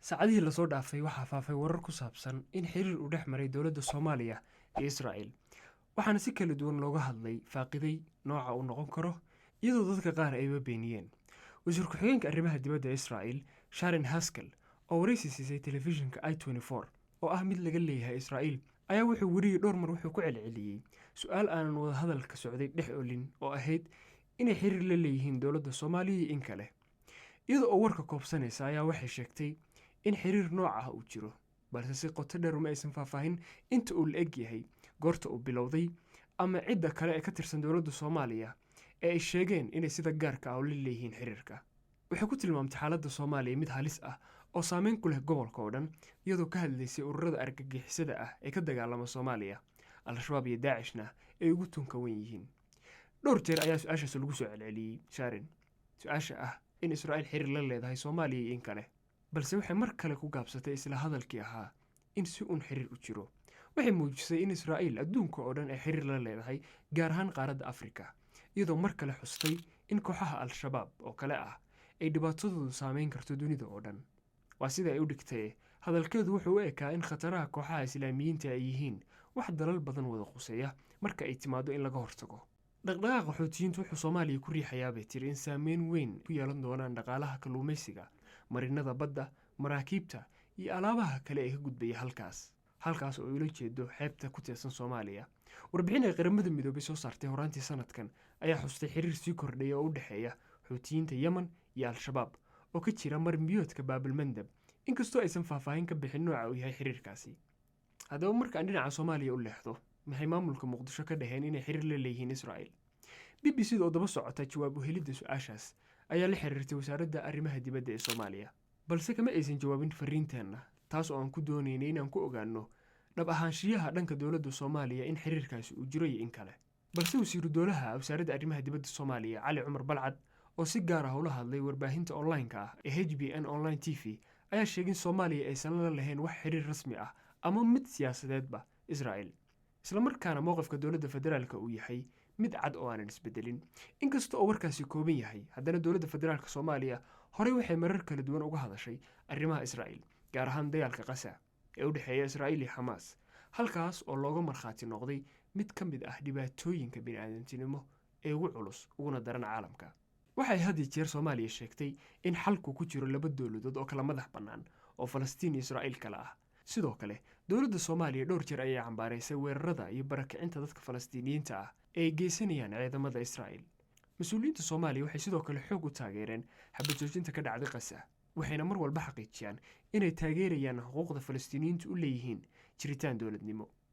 saacadihii la soo dhaafay waxaa faafay warar ku saabsan in xiriir uu dhex maray dowladda Soomaaliya iyo Israa'iil waxaana si kala duwan looga hadlay faaqiday nooca uu noqon karo iyadoo dadka qaar ayba beeniyeen wasiir ku-xigeenka arrimaha dibadda Israa'iil Sharon Haskell oo wareysi siisay telefishinka i24 oo ah mid laga leeyahay Israa'iil ayaa wuxuu wariyay dhowr mar wuxuu ku celceliyay su'aal aanan wada hadalka socday dhex olin oo ahayd inay xiriir la leeyihiin dowladda Soomaaliya in kale iyadoo warka koobsanaysa ayaa waxay sheegtay in xiriir nooc ah uu jiro balse si qoto dheer uma aysan faahfaahin inta uu la eg yahay goorta uu bilowday ama cidda kale ee ka tirsan dowladda Soomaaliya ee ay sheegeen inay sida gaarka ah u leeyihiin xiriirka waxay ku tilmaamtay xaaladda Soomaaliya mid halis ah oo saameyn ku leh gobolka oo dhan iyadoo ka hadlaysay ururada argagixisada ah ee ka dagaalama Soomaaliya al-shabaab iyo daacishna ay ugu tunka wan yihiin dhowr jeer ayaa su'aashaas lagu soo celceliyay Sharon su'aasha ah in Israa'iil xiriir la leedahay Soomaaliya in kale balse waxay mar kale ku gaabsatay isla hadalkii ahaa in si uun xiriir u jiro waxay muujisay in Israa'iil adduunka oo dhan ay xiriir la leedahay gaar ahaan qaaradda Afrika iyadoo mar kale xustay in kooxaha al-shabaab oo kale ah ay dhibaatadoodu saameyn karto dunida oo dhan waa sida ay u dhigtay hadalkeedu wuxuu u ekaa in khataraha kooxaha islaamiyiinta ay yihiin wax dalal badan wada quseeya marka ay timaado in laga hortago dhaqdhaqaaqa xoutiyiintu wuxuu Soomaaliya ku riixayaa bay tiri in saameyn weyn ku yeelan doonaan dhaqaalaha kalluumaysiga marinada badda maraakiibta iyo alaabaha kale ee ka gudbaya halkaas oo ula jeedo xeebta ku tirsan Soomaaliya warbixin ay qaramada midoobay soo saartay horaantii sanadkan ayaa xustay xiriir sii kordhaya oo u dhaxeeya xoutiyiinta Yemen iyo al-shabaab oo ka jira marinbiyoodka Baabil Mandab inkastoo aysan faahfaahin ka bixin nooca uu yahay xiriirkaasi haddaba markaan dhinaca Soomaaliya u leexdo maxay maamulka Muqdisho ka dhaheen inay xiriir la leeyihiin Israa'iil BBC oo daba socota jawaab u helidda su'aashaas ayaa la xiriirtay wasaaradda arrimaha dibadda ee Soomaaliya balse kama aysan jawaabin fariinteenna taas oo aan ku doonaynay inaan ku ogaano dhab ahaanshiyaha dhanka dowladda Soomaaliya in xiriirkaasi uu jiro iyo in kale balse wasiiru dowlaha wasaaradda arrimaha dibadda Soomaaliya Cali Cumar Balcad oo si gaar ah ula hadlay warbaahinta online-ka ah ee HBN Online TV ayaa sheegay in Soomaaliya aysan la lahayn wax xiriir rasmi ah ama mid siyaasadeedba Israa'iil isla markaana mowqifka dowladda federaalka uu yahay mid cad oo aanan isbedelin inkastoo warkaasi kooban yahay haddana dowladda federaalka Soomaaliya horey waxay marar kala duwan uga hadashay arrimaha Israa'iil gaar ahaan dagaalka Gaza ee u dhaxeeya Israa'iil iyo Xamaas halkaas oo looga markhaati noqday mid ka mid ah dhibaatooyinka bini'aadantinimo ee ugu culus uguna daran caalamka waxay had iyo jeer Soomaaliya sheegtay in xalku ku jiro laba dowladood oo kala madax bannaan oo Falastiin iyo Israa'iil kala ah sidoo kale dowladda Soomaaliya dhowr jeer ayay cambaaraysay weerarada iyo barakicinta dadka Falastiiniyiinta ah ee geysanayaan ciidamada Israa'iil mas'uuliyiinta Soomaaliya waxay sidoo kale xoog u taageereen xabad joojinta ka dhacday Gaza waxayna mar walba xaqiijiyaan inay taageerayaan xuquuqda Falastiiniyiintu u leeyihiin jiritaan dowladnimo